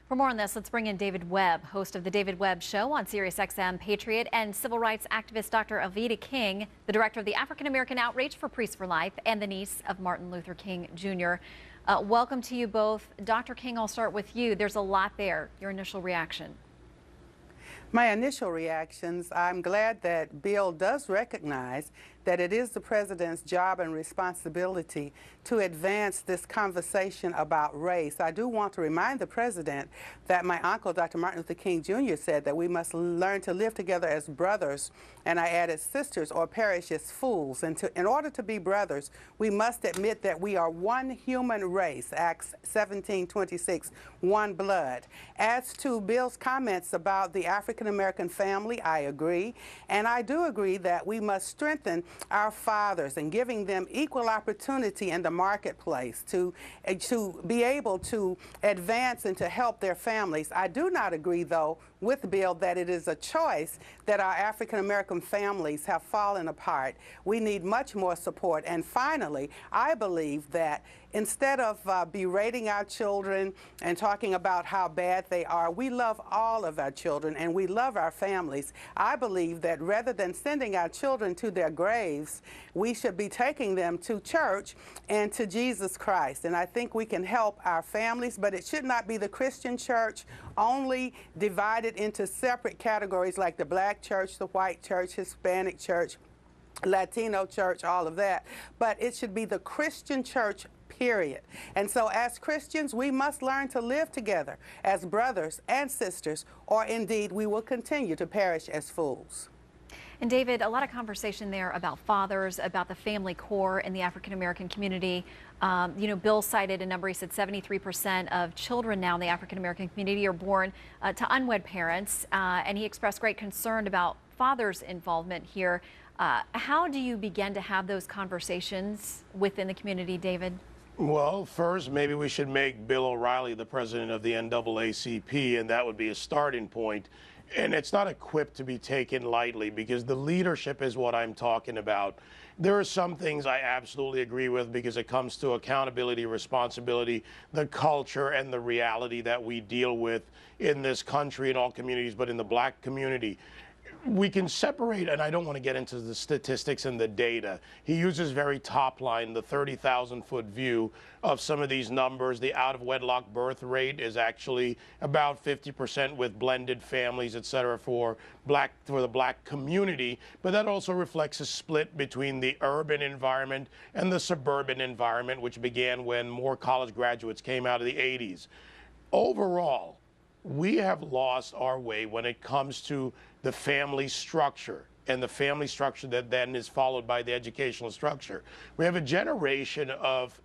For more on this, let's bring in David Webb, host of the David Webb Show on SiriusXM Patriot, and civil rights activist Dr. Alveda King, the director of the African American Outreach for Priests for Life and the niece of Martin Luther King Jr. Welcome to you both. Dr. King, I'll start with you. There's a lot there. Your initial reaction? My initial reactions, I'm glad that Bill does recognize that it is the president's job and responsibility to advance this conversation about race. I do want to remind the president that my uncle, Dr. Martin Luther King Jr., said that we must learn to live together as brothers, and I added sisters, or perish as fools. And in order to be brothers, we must admit that we are one human race, Acts 17:26, one blood. As to Bill's comments about the African-American family, I agree. And I do agree that we must strengthen our fathers and giving them equal opportunity in the marketplace to be able to advance and to help their families. I do not agree, though, with Bill that it is a choice that our African-American families have fallen apart. We need much more support. And finally, I believe that instead of berating our children and talking about how bad they are, we love all of our children and we love our families. I believe that rather than sending our children to their graves, we should be taking them to church and to Jesus Christ. And I think we can help our families, but it should not be the Christian church only divided into separate categories like the black church, the white church, Hispanic church, Latino church, all of that. But it should be the Christian church, period. And so as Christians, we must learn to live together as brothers and sisters, or indeed we will continue to perish as fools. And David, a lot of conversation there about fathers, about the family core in the African American community. Bill cited a number. He said 73% of children now in the African American community are born to unwed parents, and he expressed great concern about fathers' involvement here. How do you begin to have those conversations within the community, David? Well, first, maybe we should make Bill O'Reilly the president of the NAACP, and that would be a starting point. And it's not equipped to be taken lightly, because the leadership is what I'm talking about. There are some things I absolutely agree with because it comes to accountability, responsibility, the culture, and the reality that we deal with in this country, in all communities, but in the black community. We can separate, and I don't want to get into the statistics and the data. He uses very top line, the 30,000-foot view of some of these numbers. The out-of-wedlock birth rate is actually about 50% with blended families, et cetera, for the black community. But that also reflects a split between the urban environment and the suburban environment, which began when more college graduates came out of the 80s. Overall, we have lost our way when it comes to the family structure, and the family structure that then is followed by the educational structure. We have a generation of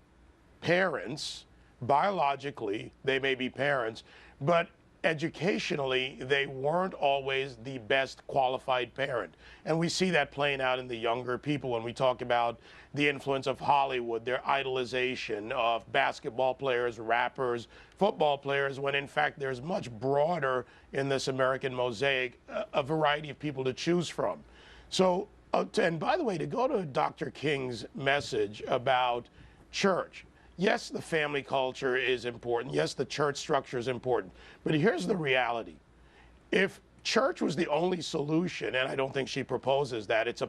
parents, biologically, they may be parents, but educationally, they weren't always the best qualified parent. And we see that playing out in the younger people when we talk about the influence of Hollywood, their idolization of basketball players, rappers, football players, when in fact there's much broader in this American mosaic, a variety of people to choose from. So, and by the way, to go to Dr. King's message about church, yes, the family culture is important. Yes, the church structure is important. But here's the reality. If church was the only solution, and I don't think she proposes that, it's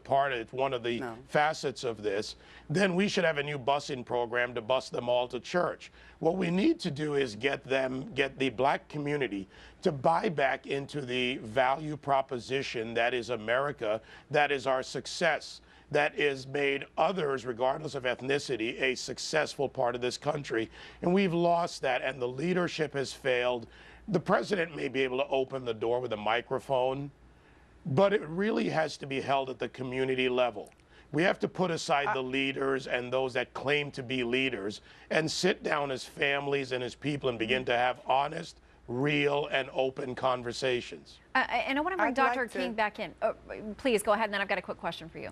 one of the facets of this, then we should have a new busing program to bus them all to church. What we need to do is get the black community to buy back into the value proposition that is America, that is our success, that is made others, regardless of ethnicity, a successful part of this country. And we've lost that, and the leadership has failed. The president may be able to open the door with a microphone, but it really has to be held at the community level. We have to put aside the leaders and those that claim to be leaders and sit down as families and as people and begin to have honest, real, and open conversations. And I want to bring Dr. King back in. Please go ahead, and then I've got a quick question for you.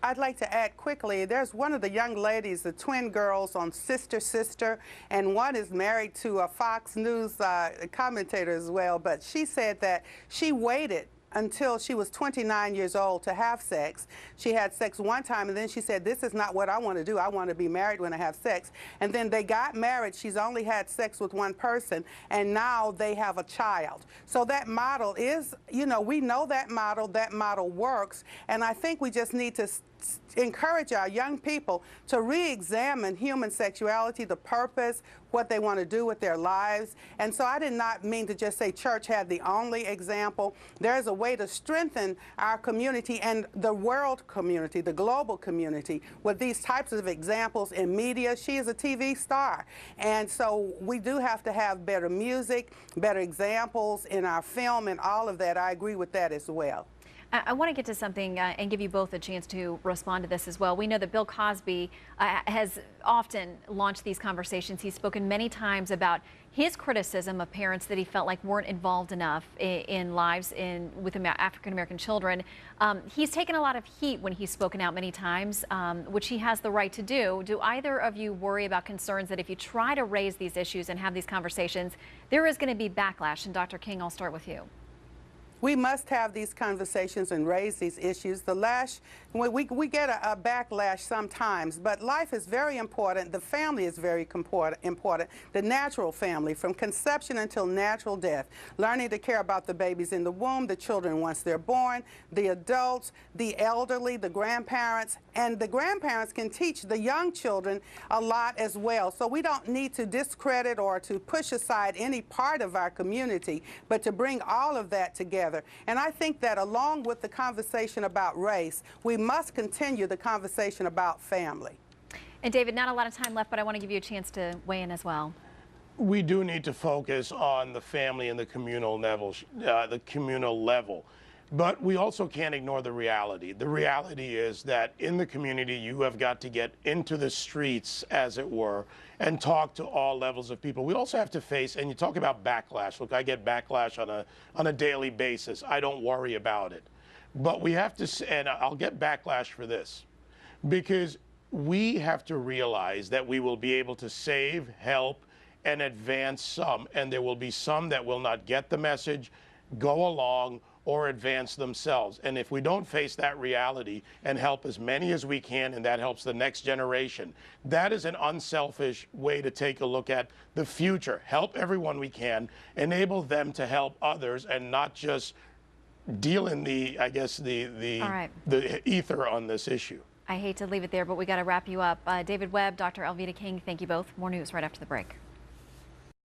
I'd like to add quickly, there's one of the young ladies, the twin girls on Sister Sister, and one is married to a Fox News commentator as well, but she said that she waited until she was 29 years old to have sex. She had sex one time, and then she said, this is not what I want to do. I want to be married when I have sex. And then they got married. She's only had sex with one person, and now they have a child. So that model is, you know, we know that model works, and I think we just need to encourage our young people to re-examine human sexuality, the purpose, what they want to do with their lives. And so I did not mean to just say church had the only example. There's a way to strengthen our community and the world community, the global community, with these types of examples in media. She is a TV star. And so we do have to have better music, better examples in our film and all of that. I agree with that as well. I want to get to something and give you both a chance to respond to this as well. We know that Bill Cosby has often launched these conversations. He's spoken many times about his criticism of parents that he felt like weren't involved enough in lives with African-American children. He's taken a lot of heat when he's spoken out many times, which he has the right to do. Do either of you worry about concerns that if you try to raise these issues and have these conversations, there is going to be backlash? And Dr. King, I'll start with you. We must have these conversations and raise these issues. We get a backlash sometimes, but life is very important. The family is very important. The natural family, from conception until natural death. Learning to care about the babies in the womb, the children once they're born, the adults, the elderly, the grandparents, and the grandparents can teach the young children a lot as well. So we don't need to discredit or to push aside any part of our community, but to bring all of that together. And I think that along with the conversation about race, we must continue the conversation about family. And David, not a lot of time left, but I want to give you a chance to weigh in as well. We do need to focus on the family and the communal level. But we also can't ignore the reality. The reality is that in the community, you have got to get into the streets, as it were, and talk to all levels of people. We also have to face, and you talk about backlash. Look, I get backlash on a daily basis. I don't worry about it. But we have to, and I'll get backlash for this, because we have to realize that we will be able to save, help, and advance some. And there will be some that will not get the message, go along, or advance themselves. And if we don't face that reality and help as many as we can, and that helps the next generation, that is an unselfish way to take a look at the future. Help everyone we can, enable them to help others, and not just deal in the, I guess, the ether on this issue. I hate to leave it there, but we got to wrap you up. David Webb, Dr. Alveda King, thank you both. More news right after the break.